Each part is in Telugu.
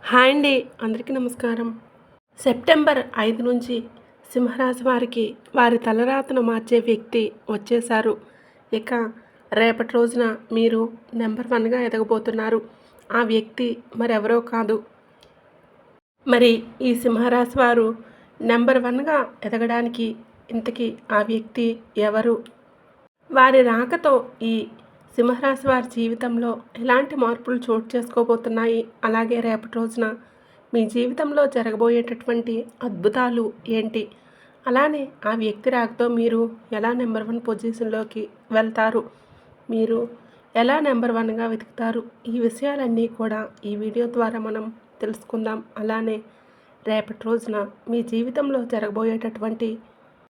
హాయ్ అండి, అందరికీ నమస్కారం. సెప్టెంబర్ 5 నుంచి సింహరాశి వారికి వారి తలరాతను మార్చే వ్యక్తి వచ్చేశారు. ఇక రేపటి రోజున మీరు నెంబర్ 1గా ఎదగబోతున్నారు. ఆ వ్యక్తి మరెవరో కాదు. మరి ఈ సింహరాశి వారు నెంబర్ 1గా ఎదగడానికి ఇంతకీ ఆ వ్యక్తి ఎవరు? వారి రాకతో ఈ సింహరాశి వారి జీవితంలో ఎలాంటి మార్పులు చోటు చేసుకోబోతున్నాయి? అలాగే రేపటి రోజున మీ జీవితంలో జరగబోయేటటువంటి అద్భుతాలు ఏంటి? అలానే ఆ వ్యక్తి రాకతో మీరు ఎలా నెంబర్ 1 పొజిషన్లోకి వెళ్తారు? మీరు ఎలా నెంబర్ 1గా వెతుకుతారు? ఈ విషయాలన్నీ కూడా ఈ వీడియో ద్వారా మనం తెలుసుకుందాం. అలానే రేపటి రోజున మీ జీవితంలో జరగబోయేటటువంటి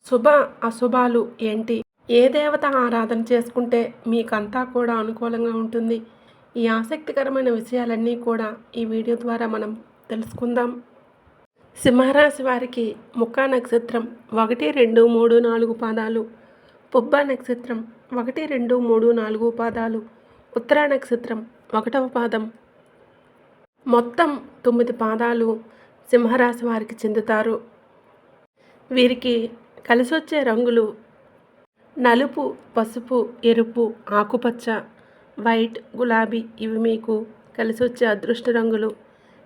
శుభ అశుభాలు ఏంటి? ఏ దేవత ఆరాధన చేసుకుంటే మీకంతా కూడా అనుకూలంగా ఉంటుంది? ఈ ఆసక్తికరమైన విషయాలన్నీ కూడా ఈ వీడియో ద్వారా మనం తెలుసుకుందాం. సింహరాశి వారికి ముక్కా నక్షత్రం 1, 2, 3, 4 పాదాలు, పుబ్బ నక్షత్రం 1, 2, 3, 4 పాదాలు, ఉత్తర నక్షత్రం 1వ పాదం, మొత్తం 9 పాదాలు సింహరాశి వారికి చెందుతారు. వీరికి కలిసొచ్చే రంగులు నలుపు, పసుపు, ఎరుపు, ఆకుపచ్చ, వైట్, గులాబీ. ఇవి మీకు కలిసొచ్చే అదృష్ట రంగులు.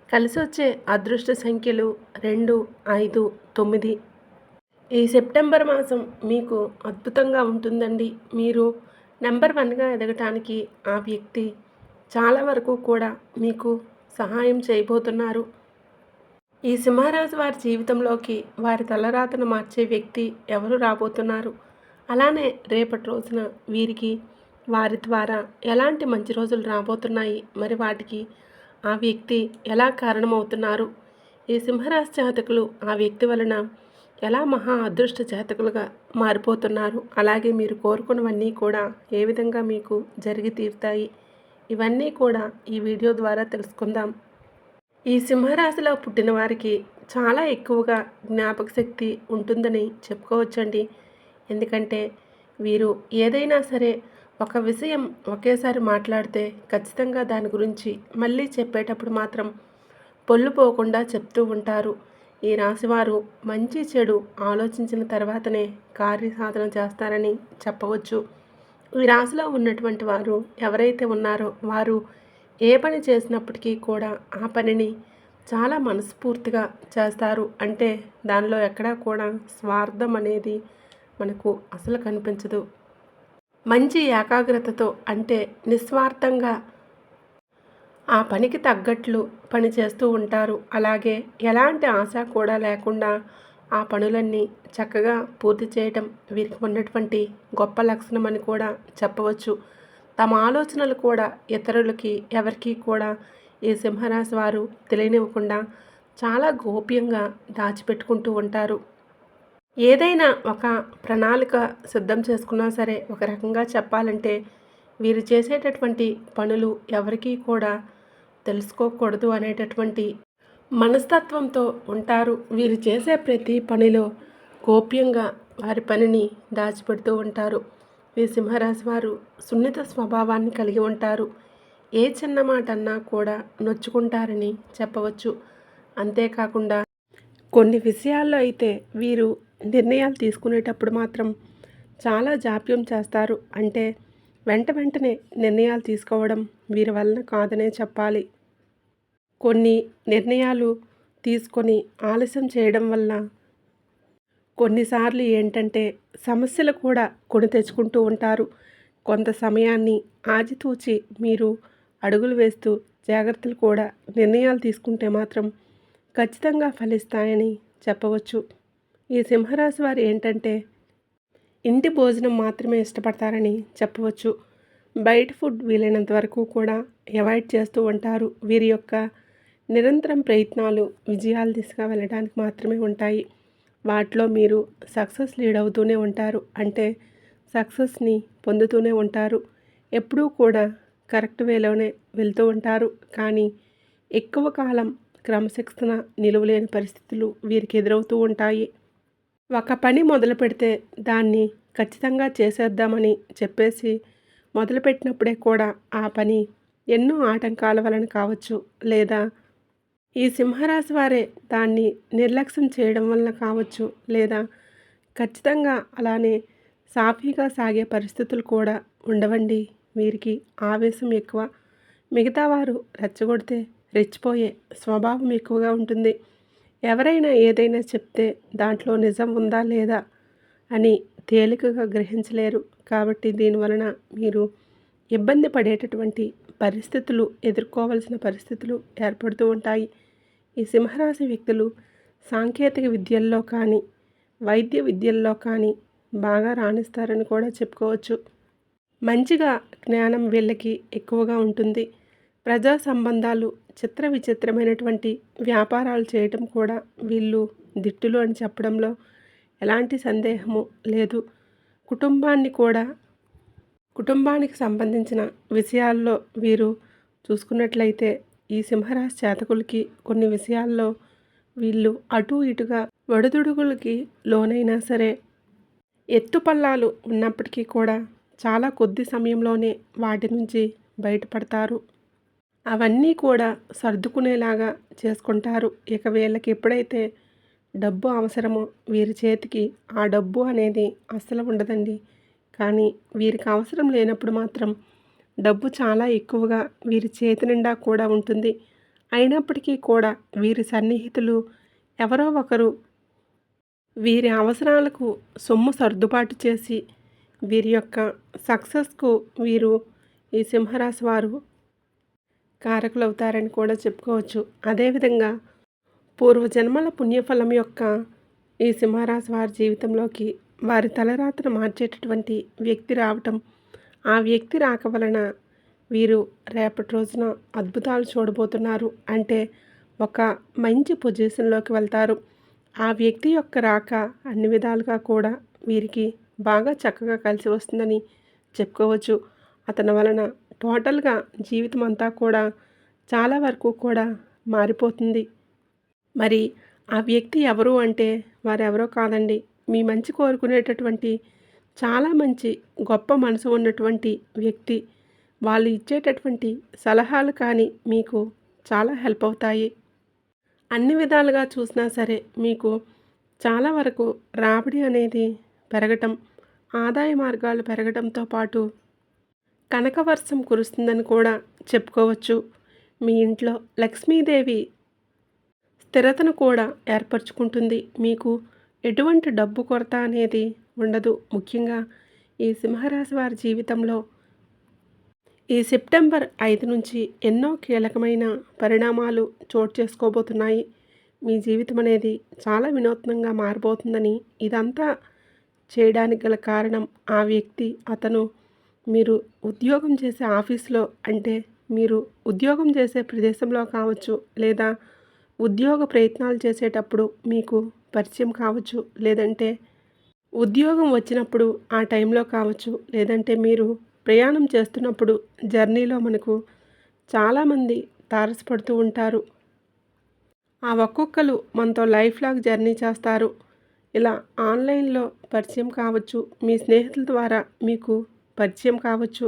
కలిసొచ్చే అదృష్ట సంఖ్యలు 2, 5, 9. ఈ సెప్టెంబర్ మాసం మీకు అద్భుతంగా ఉంటుందండి. మీరు నెంబర్ 1గా ఎదగటానికి ఆ వ్యక్తి చాలా వరకు కూడా మీకు సహాయం చేయబోతున్నారు. ఈ సింహరాశి వారి జీవితంలోకి వారి తలరాతను మార్చే వ్యక్తి ఎవరు రాబోతున్నారు? అలానే రేపటి రోజున వీరికి వారి ద్వారా ఎలాంటి మంచి రోజులు రాబోతున్నాయి? మరి వాటికి ఆ వ్యక్తి ఎలా కారణమవుతున్నారు? ఈ సింహరాశి జాతకులు ఆ వ్యక్తి వలన ఎలా మహా అదృష్ట జాతకులుగా మారిపోతున్నారు? అలాగే మీరు కోరుకున్నవన్నీ కూడా ఏ విధంగా మీకు జరిగి తీరుతాయి? ఇవన్నీ కూడా ఈ వీడియో ద్వారా తెలుసుకుందాం. ఈ సింహరాశిలో పుట్టిన వారికి చాలా ఎక్కువగా జ్ఞాపక శక్తి ఉంటుందని చెప్పుకోవచ్చండి. ఎందుకంటే వీరు ఏదైనా సరే ఒక విషయం ఒకేసారి మాట్లాడితే ఖచ్చితంగా దాని గురించి మళ్ళీ చెప్పేటప్పుడు మాత్రం పొల్లు పోకుండా చెప్తూ ఉంటారు. ఈ రాశివారు మంచి చెడు ఆలోచించిన తర్వాతనే కార్యసాధన చేస్తారని చెప్పవచ్చు. ఈ రాశిలో ఉన్నటువంటి వారు ఎవరైతే ఉన్నారో వారు ఏ పని చేసినప్పటికీ కూడా ఆ పనిని చాలా మనస్ఫూర్తిగా చేస్తారు. అంటే దానిలో ఎక్కడా కూడా స్వార్థం అనేది మనకు అసలు కనిపించదు. మంచి ఏకాగ్రతతో అంటే నిస్వార్థంగా ఆ పనికి తగ్గట్లు పని చేస్తూ ఉంటారు. అలాగే ఎలాంటి ఆశ కూడా లేకుండా ఆ పనులన్నీ చక్కగా పూర్తి చేయటం వీరికి ఉన్నటువంటి గొప్ప లక్షణం అని కూడా చెప్పవచ్చు. తమ ఆలోచనలు కూడా ఇతరులకి ఎవరికీ కూడా ఈ సింహరాశి వారు తెలియనివ్వకుండా చాలా గోప్యంగా దాచిపెట్టుకుంటూ ఉంటారు. ఏదైనా ఒక ప్రణాళిక సిద్ధం చేసుకున్నా సరే ఒక రకంగా చెప్పాలంటే వీరు చేసేటటువంటి పనులు ఎవరికీ కూడా తెలుసుకోకూడదు అనేటటువంటి మనస్తత్వంతో ఉంటారు. వీరు చేసే ప్రతి పనిలో గోప్యంగా వారి పనిని దాచిపెడుతూ ఉంటారు. ఈ సింహరాశి వారు సున్నిత స్వభావాన్ని కలిగి ఉంటారు. ఏ చిన్న మాట అన్నా కూడా నొచ్చుకుంటారని చెప్పవచ్చు. అంతేకాకుండా కొన్ని విషయాల్లో అయితే వీరు నిర్ణయాలు తీసుకునేటప్పుడు మాత్రం చాలా జాప్యం చేస్తారు. అంటే వెంటనే నిర్ణయాలు తీసుకోవడం వీరి వలన కాదనే చెప్పాలి. కొన్ని నిర్ణయాలు తీసుకొని ఆలస్యం చేయడం వల్ల కొన్నిసార్లు ఏంటంటే సమస్యలు కూడా కొని తెచ్చుకుంటూ ఉంటారు. కొంత సమయాన్ని ఆచితూచి మీరు అడుగులు వేస్తూ జాగ్రత్తలు కూడా నిర్ణయాలు తీసుకుంటే మాత్రం ఖచ్చితంగా ఫలిస్తాయని చెప్పవచ్చు. ఈ సింహరాశి వారు ఏంటంటే ఇంటి భోజనం మాత్రమే ఇష్టపడతారని చెప్పవచ్చు. బయట ఫుడ్ వీలైనంత వరకు కూడా అవాయిడ్ చేస్తూ ఉంటారు. వీరి యొక్క నిరంతరం ప్రయత్నాలు విజయాల దిశగా వెళ్ళడానికి మాత్రమే ఉంటాయి. వాటిలో మీరు సక్సెస్ లీడ్ అవుతూనే ఉంటారు. అంటే సక్సెస్ని పొందుతూనే ఉంటారు. ఎప్పుడూ కూడా కరెక్ట్ వేలోనే వెళ్తూ ఉంటారు. కానీ ఎక్కువ కాలం క్రమశిక్షణ నిలువలేని పరిస్థితులు వీరికి ఎదురవుతూ ఉంటాయి. ఒక పని మొదలు పెడితే దాన్ని ఖచ్చితంగా చేసేద్దామని చెప్పేసి మొదలుపెట్టినప్పుడే కూడా ఆ పని ఎన్నో ఆటంకాల వలన కావచ్చు, లేదా ఈ సింహరాశి వారే దాన్ని నిర్లక్ష్యం చేయడం వల్ల కావచ్చు, లేదా ఖచ్చితంగా అలానే సాఫీగా సాగే పరిస్థితులు కూడా ఉండవండి. వీరికి ఆవేశం ఎక్కువ. మిగతా వారు రెచ్చగొడితే రెచ్చిపోయే స్వభావం ఎక్కువగా ఉంటుంది. ఎవరైనా ఏదైనా చెప్తే దాంట్లో నిజం ఉందా లేదా అని తేలికగా గ్రహించలేరు. కాబట్టి దీనివలన మీరు ఇబ్బంది పడేటటువంటి పరిస్థితులు ఎదుర్కోవాల్సిన పరిస్థితులు ఏర్పడుతూ ఉంటాయి. ఈ సింహరాశి వ్యక్తులు సాంకేతిక విద్యల్లో కానీ, వైద్య విద్యల్లో కానీ బాగా రాణిస్తారని కూడా చెప్పుకోవచ్చు. మంచిగా జ్ఞానం వీళ్ళకి ఎక్కువగా ఉంటుంది. ప్రజా సంబంధాలు, చిత్ర విచిత్రమైనటువంటి వ్యాపారాలు చేయటం కూడా వీళ్ళు దిట్టులు అని చెప్పడంలో ఎలాంటి సందేహము లేదు. కుటుంబానికి సంబంధించిన విషయాల్లో వీరు చూసుకున్నట్లయితే ఈ సింహరాశి జాతకులకి కొన్ని విషయాల్లో వీళ్ళు అటు ఇటుగా ఒడిదుడుకులకి లోనైనా సరే, ఎత్తుపల్లాలు ఉన్నప్పటికీ కూడా చాలా కొద్ది సమయంలోనే వాటి నుంచి బయటపడతారు. అవన్నీ కూడా సర్దుకునేలాగా చేసుకుంటారు. ఇక వీళ్ళకి ఎప్పుడైతే డబ్బు అవసరమో వీరి చేతికి ఆ డబ్బు అనేది అస్సలు ఉండదండి. కానీ వీరికి అవసరం లేనప్పుడు మాత్రం డబ్బు చాలా ఎక్కువగా వీరి చేతి నిండా కూడా ఉంటుంది. అయినప్పటికీ కూడా వీరి సన్నిహితులు ఎవరో ఒకరు వీరి అవసరాలకు సొమ్ము సర్దుబాటు చేసి వీరి యొక్క సక్సెస్కు వీరు ఈ సింహరాశి వారు కారకులవుతారని కూడా చెప్పుకోవచ్చు. అదేవిధంగా పూర్వజన్మల పుణ్యఫలం యొక్క ఈ సింహరాశి వారి జీవితంలోకి వారి తలరాతను మార్చేటటువంటి వ్యక్తి రావటం, ఆ వ్యక్తి రాక వలన వీరు రేపటి రోజున అద్భుతాలు చూడబోతున్నారు. అంటే ఒక మంచి పొజిషన్లోకి వెళ్తారు. ఆ వ్యక్తి యొక్క రాక అన్ని విధాలుగా కూడా వీరికి బాగా చక్కగా కలిసి వస్తుందని చెప్పుకోవచ్చు. అతని వలన టోటల్గా జీవితం అంతా కూడా చాలా వరకు కూడా మారిపోతుంది. మరి ఆ వ్యక్తి ఎవరు అంటే వారెవరో కాదండి, మీ మంచి కోరుకునేటటువంటి చాలా మంచి గొప్ప మనసు ఉన్నటువంటి వ్యక్తి. వాళ్ళు ఇచ్చేటటువంటి సలహాలు కానీ మీకు చాలా హెల్ప్ అవుతాయి. అన్ని విధాలుగా చూసినా సరే మీకు చాలా వరకు రాబడి అనేది పెరగటం, ఆదాయ మార్గాలు పెరగడంతో పాటు కనకవర్షం కురుస్తుందని కూడా చెప్పుకోవచ్చు. మీ ఇంట్లో లక్ష్మీదేవి స్థిరతను కూడా ఏర్పరచుకుంటుంది. మీకు ఎటువంటి డబ్బు కొరత అనేది ఉండదు. ముఖ్యంగా ఈ సింహరాశి వారి జీవితంలో ఈ సెప్టెంబర్ 5 నుంచి ఎన్నో కీలకమైన పరిణామాలు చోటు చేసుకోబోతున్నాయి. మీ జీవితం అనేది చాలా వినూత్నంగా మారబోతుందని, ఇదంతా చేయడానికి గల కారణం ఆ వ్యక్తి. అతను మీరు ఉద్యోగం చేసే ఆఫీస్లో, అంటే మీరు ఉద్యోగం చేసే ప్రదేశంలో కావచ్చు, లేదా ఉద్యోగ ప్రయత్నాలు చేసేటప్పుడు మీకు పరిచయం కావచ్చు, లేదంటే ఉద్యోగం వచ్చినప్పుడు ఆ టైంలో కావచ్చు, లేదంటే మీరు ప్రయాణం చేస్తున్నప్పుడు జర్నీలో మనకు చాలామంది తారసపడుతూ ఉంటారు. ఆ ఒక్కొక్కరు మనతో లైఫ్ లాంగ్ జర్నీ చేస్తారు. ఇలా ఆన్లైన్లో పరిచయం కావచ్చు, మీ స్నేహితుల ద్వారా మీకు పరిచయం కావచ్చు.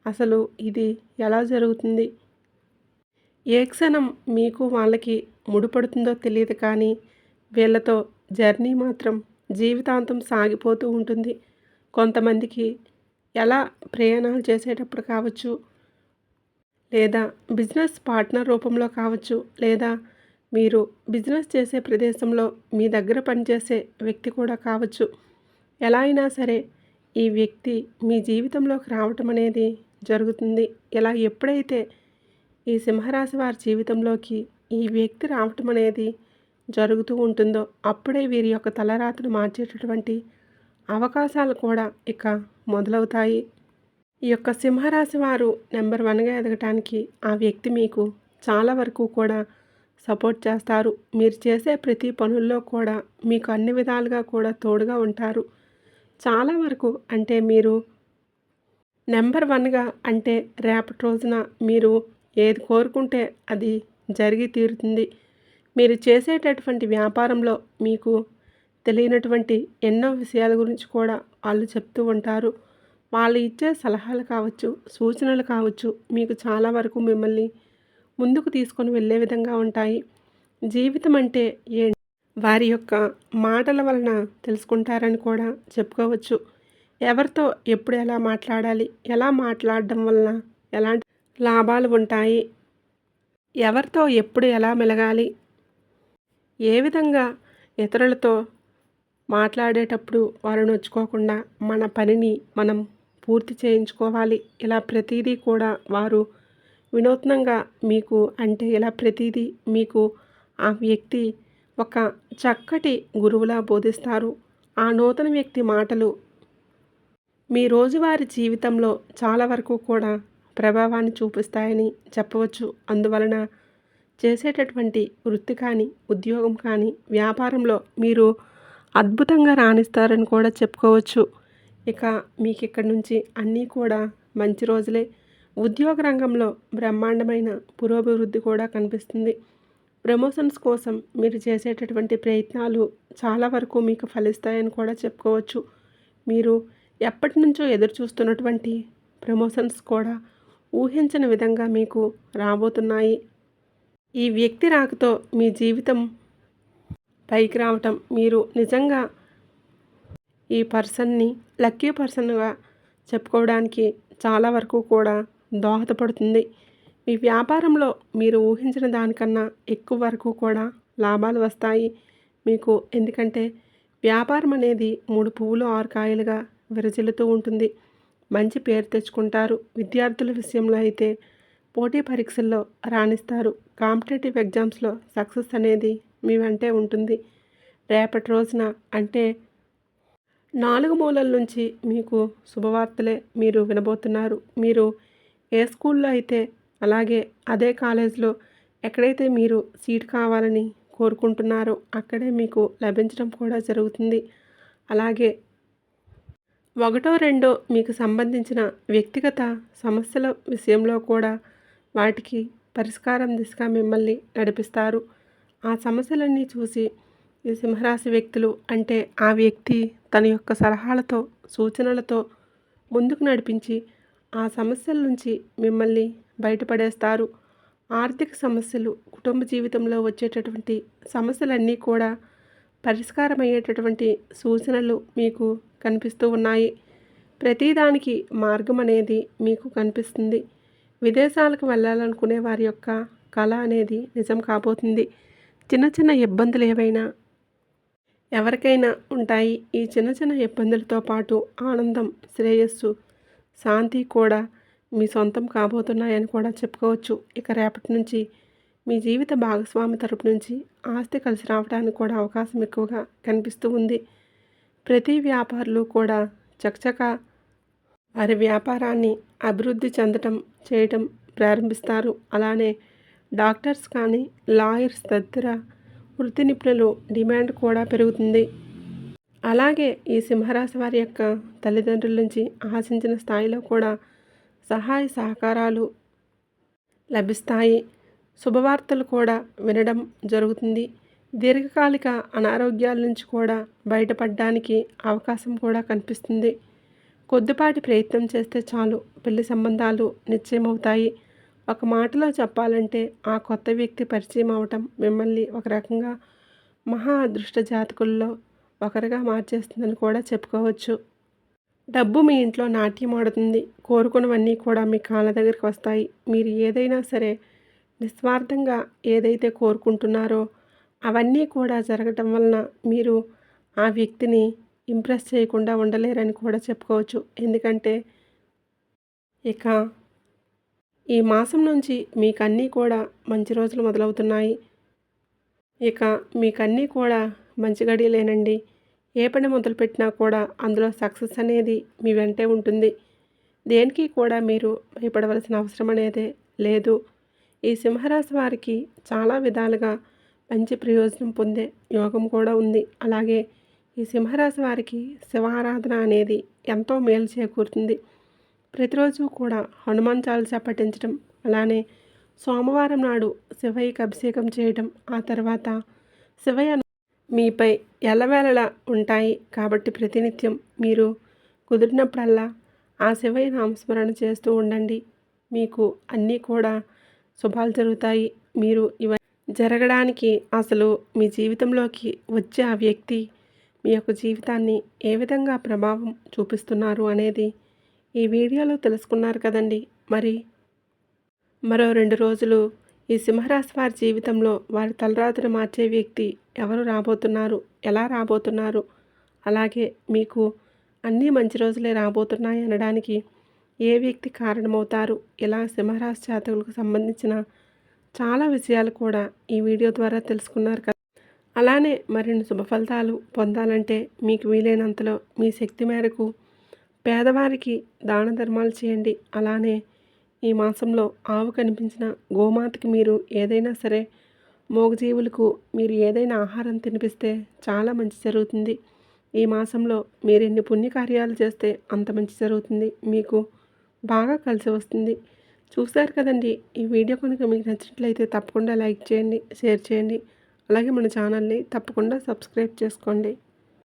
అసలు ఇది ఎలా జరుగుతుంది, ఏ క్షణం మీకు వాళ్ళకి ముడిపడుతుందో తెలియదు. కానీ వీళ్ళతో జర్నీ మాత్రం జీవితాంతం సాగిపోతూ ఉంటుంది. కొంతమందికి ఎలా ప్రయాణాలు చేసేటప్పుడు కావచ్చు, లేదా బిజినెస్ పార్ట్నర్ రూపంలో కావచ్చు, లేదా మీరు బిజినెస్ చేసే ప్రదేశంలో మీ దగ్గర పనిచేసే వ్యక్తి కూడా కావచ్చు. ఎలా అయినా సరే ఈ వ్యక్తి మీ జీవితంలోకి రావటం అనేది జరుగుతుంది. ఇలా ఎప్పుడైతే ఈ సింహరాశి వారి జీవితంలోకి ఈ వ్యక్తి రావటం అనేది జరుగుతూ ఉంటుందో అప్పుడే వీరి యొక్క తలరాతను మార్చేటటువంటి అవకాశాలు కూడా ఇక మొదలవుతాయి. ఈ యొక్క సింహరాశి వారు నెంబర్ 1గా ఎదగటానికి ఆ వ్యక్తి మీకు చాలా వరకు కూడా సపోర్ట్ చేస్తారు. మీరు చేసే ప్రతి పనుల్లో కూడా మీకు అన్ని విధాలుగా కూడా తోడుగా ఉంటారు. చాలా వరకు అంటే మీరు నెంబర్ 1గా అంటే రేపటి రోజున మీరు ఏది కోరుకుంటే అది జరిగి తీరుతుంది. మీరు చేసేటటువంటి వ్యాపారంలో మీకు తెలియనటువంటి ఎన్నో విషయాల గురించి కూడా వాళ్ళు చెప్తూ ఉంటారు. వాళ్ళు ఇచ్చే సలహాలు కావచ్చు, సూచనలు కావచ్చు, మీకు చాలా వరకు మిమ్మల్ని ముందుకు తీసుకొని వెళ్ళే విధంగా ఉంటాయి. జీవితం అంటే ఏంటి వారి యొక్క మాటల వలన తెలుసుకుంటారని కూడా చెప్పుకోవచ్చు. ఎవరితో ఎప్పుడు ఎలా మాట్లాడాలి, ఎలా మాట్లాడడం వలన ఎలాంటి లాభాలు ఉంటాయి, ఎవరితో ఎప్పుడు ఎలా మెలగాలి, ఏ విధంగా ఇతరులతో మాట్లాడేటప్పుడు వారు నొచ్చుకోకుండా మన పనిని మనం పూర్తి చేయించుకోవాలి. ఇలా ప్రతిదీ కూడా వారు వినూత్నంగా మీకు అంటే ఇలా ప్రతిదీ మీకు ఆ వ్యక్తి ఒక చక్కటి గురువులా బోధిస్తారు. ఆ నూతన వ్యక్తి మాటలు మీ రోజువారీ జీవితంలో చాలా వరకు కూడా ప్రభావాన్ని చూపిస్తాయని చెప్పవచ్చు. అందువలన చేసేటటువంటి వృత్తి కానీ, ఉద్యోగం కానీ, వ్యాపారంలో మీరు అద్భుతంగా రాణిస్తారని కూడా చెప్పుకోవచ్చు. ఇక మీకు ఇక్కడి నుంచి అన్నీ కూడా మంచి రోజులే. ఉద్యోగ రంగంలో బ్రహ్మాండమైన పురోభివృద్ధి కూడా కనిపిస్తుంది. ప్రమోషన్స్ కోసం మీరు చేసేటటువంటి ప్రయత్నాలు చాలా వరకు మీకు ఫలిస్తాయని కూడా చెప్పుకోవచ్చు. మీరు ఎప్పటి నుంచో ఎదురు చూస్తున్నటువంటి ప్రమోషన్స్ కూడా ఊహించని విధంగా మీకు రాబోతున్నాయి. ఈ వ్యక్తి రాకతో మీ జీవితం పైకి రావటం, మీరు నిజంగా ఈ పర్సన్ని లక్కీ పర్సన్గా చెప్పుకోవడానికి చాలా వరకు కూడా దోహదపడుతుంది. మీ వ్యాపారంలో మీరు ఊహించిన దానికన్నా ఎక్కువ వరకు కూడా లాభాలు వస్తాయి మీకు. ఎందుకంటే వ్యాపారం అనేది 3 పువ్వులు 6 కాయలుగా విరజిల్లుతూ ఉంటుంది. మంచి పేరు తెచ్చుకుంటారు. విద్యార్థుల విషయంలో అయితే పోటీ పరీక్షల్లో రాణిస్తారు. కాంపిటేటివ్ ఎగ్జామ్స్లో సక్సెస్ అనేది మీ వెంటే ఉంటుంది. రేపటి రోజున అంటే 4 మూలల నుంచి మీకు శుభవార్తలే మీరు వినబోతున్నారు. మీరు ఏ స్కూల్లో అయితే అలాగే అదే కాలేజీలో ఎక్కడైతే మీరు సీట్ కావాలని కోరుకుంటున్నారో అక్కడే మీకు లభించడం కూడా జరుగుతుంది. అలాగే 1, 2 మీకు సంబంధించిన వ్యక్తిగత సమస్యల విషయంలో కూడా వాటికి పరిష్కారం దిశగా మిమ్మల్ని నడిపిస్తారు. ఆ సమస్యలన్నీ చూసి ఈ సింహరాశి వ్యక్తులు అంటే ఆ వ్యక్తి తన యొక్క సలహాలతో, సూచనలతో ముందుకు నడిపించి ఆ సమస్యల నుంచి మిమ్మల్ని బయటపడేస్తారు. ఆర్థిక సమస్యలు, కుటుంబ జీవితంలో వచ్చేటటువంటి సమస్యలన్నీ కూడా పరిష్కారం అయ్యేటటువంటి సూచనలు మీకు కనిపిస్తూ ఉన్నాయి. ప్రతిదానికి మార్గం అనేది మీకు కనిపిస్తుంది. విదేశాలకు వెళ్ళాలనుకునే వారి యొక్క కళ అనేది నిజం కాబోతుంది. చిన్న చిన్న ఇబ్బందులు ఏవైనా ఎవరికైనా ఉంటాయి. ఈ చిన్న చిన్న ఇబ్బందులతో పాటు ఆనందం, శ్రేయస్సు, శాంతి కూడా మీ సొంతం కాబోతున్నాయని కూడా చెప్పుకోవచ్చు. ఇక రేపటి నుంచి మీ జీవిత భాగస్వామి తరపు నుంచి ఆస్తి కలిసి రావడానికి కూడా అవకాశం ఎక్కువగా కనిపిస్తూ ఉంది. ప్రతి వ్యాపారులు కూడా చకచకా వారి వ్యాపారాన్ని అభివృద్ధి చేయటం ప్రారంభిస్తారు. అలానే డాక్టర్స్ కానీ, లాయర్స్ తదితర వృత్తి నిపుణులు డిమాండ్ కూడా పెరుగుతుంది. అలాగే ఈ సింహరాశి వారి యొక్క తల్లిదండ్రుల నుంచి ఆశించిన స్థాయిలో కూడా సహాయ సహకారాలు లభిస్తాయి. శుభవార్తలు కూడా వినడం జరుగుతుంది. దీర్ఘకాలిక అనారోగ్యాల నుంచి కూడా బయటపడడానికి అవకాశం కూడా కనిపిస్తుంది. కొద్దిపాటి ప్రయత్నం చేస్తే చాలు పెళ్లి సంబంధాలు నిశ్చయమవుతాయి. ఒక మాటలో చెప్పాలంటే ఆ కొత్త వ్యక్తి పరిచయం అవటం మిమ్మల్ని ఒక రకంగా మహా అదృష్ట జాతకుల్లో ఒకరిగా మార్చేస్తుందని కూడా చెప్పుకోవచ్చు. డబ్బు మీ ఇంట్లో నాట్యం ఆడుతుంది. కోరుకున్నవన్నీ కూడా మీ కాళ్ళ దగ్గరికి వస్తాయి. మీరు ఏదైనా సరే నిస్వార్థంగా ఏదైతే కోరుకుంటున్నారో అవన్నీ కూడా జరగటం వలన మీరు ఆ వ్యక్తిని ఇంప్రెస్ చేయకుండా ఉండలేరని కూడా చెప్పుకోవచ్చు. ఎందుకంటే ఇక ఈ మాసం నుంచి మీకన్నీ కూడా మంచి రోజులు మొదలవుతున్నాయి. ఇక మీకన్నీ కూడా మంచి గడియలేనండి. ఏ పని మొదలుపెట్టినా కూడా అందులో సక్సెస్ అనేది మీ వెంటే ఉంటుంది. దేనికి కూడా మీరు భయపడవలసిన అవసరం అనేదే లేదు. ఈ సింహరాశి వారికి చాలా విధాలుగా మంచి ప్రయోజనం పొందే యోగం కూడా ఉంది. అలాగే ఈ సింహరాశి వారికి శివారాధన అనేది ఎంతో మేలు చేకూరుతుంది. ప్రతిరోజు కూడా హనుమాన్ చాలీసా పఠించడం, అలానే సోమవారం నాడు శివయ్యకి అభిషేకం చేయడం, ఆ తర్వాత శివయ్య మీపై ఎల్లవేళలా ఉంటాయి కాబట్టి ప్రతినిత్యం మీరు కుదిరినప్పుడల్లా ఆ శివయ్య నామస్మరణ చేస్తూ ఉండండి. మీకు అన్నీ కూడా శుభాలు జరుగుతాయి. మీరు ఇవన్నీ జరగడానికి అసలు మీ జీవితంలోకి వచ్చే ఆ వ్యక్తి మీ యొక్క జీవితాన్ని ఏ విధంగా ప్రభావం చూపిస్తున్నారు అనేది ఈ వీడియోలో తెలుసుకున్నారు కదండి. మరి మరో 2 రోజులు ఈ సింహరాశి వారి జీవితంలో వారి తలరాతను మార్చే వ్యక్తి ఎవరు రాబోతున్నారు, ఎలా రాబోతున్నారు, అలాగే మీకు అన్నీ మంచి రోజులే రాబోతున్నాయి అనడానికి ఏ వ్యక్తి కారణమవుతారు, ఇలా సింహరాశి జాతకులకు సంబంధించిన చాలా విషయాలు కూడా ఈ వీడియో ద్వారా తెలుసుకున్నారు కదా. అలానే మరిన్ని శుభ ఫలితాలు పొందాలంటే మీకు వీలైనంతలో మీ శక్తి మేరకు పేదవారికి దాన ధర్మాలు చేయండి. అలానే ఈ మాసంలో ఆవు కనిపించిన గోమాతకి మీరు ఏదైనా సరే మూగజీవులకు మీరు ఏదైనా ఆహారం తినిపిస్తే చాలా మంచి జరుగుతుంది. ఈ మాసంలో మీరు ఎన్ని పుణ్యకార్యాలు చేస్తే అంత మంచి జరుగుతుంది, మీకు బాగా కలిసి వస్తుంది. చూశారు కదండి. ఈ వీడియో కనుక మీకు నచ్చినట్లయితే తప్పకుండా లైక్ చేయండి, షేర్ చేయండి. అలాగే మన ఛానల్ని తప్పకుండా సబ్స్క్రైబ్ చేసుకోండి.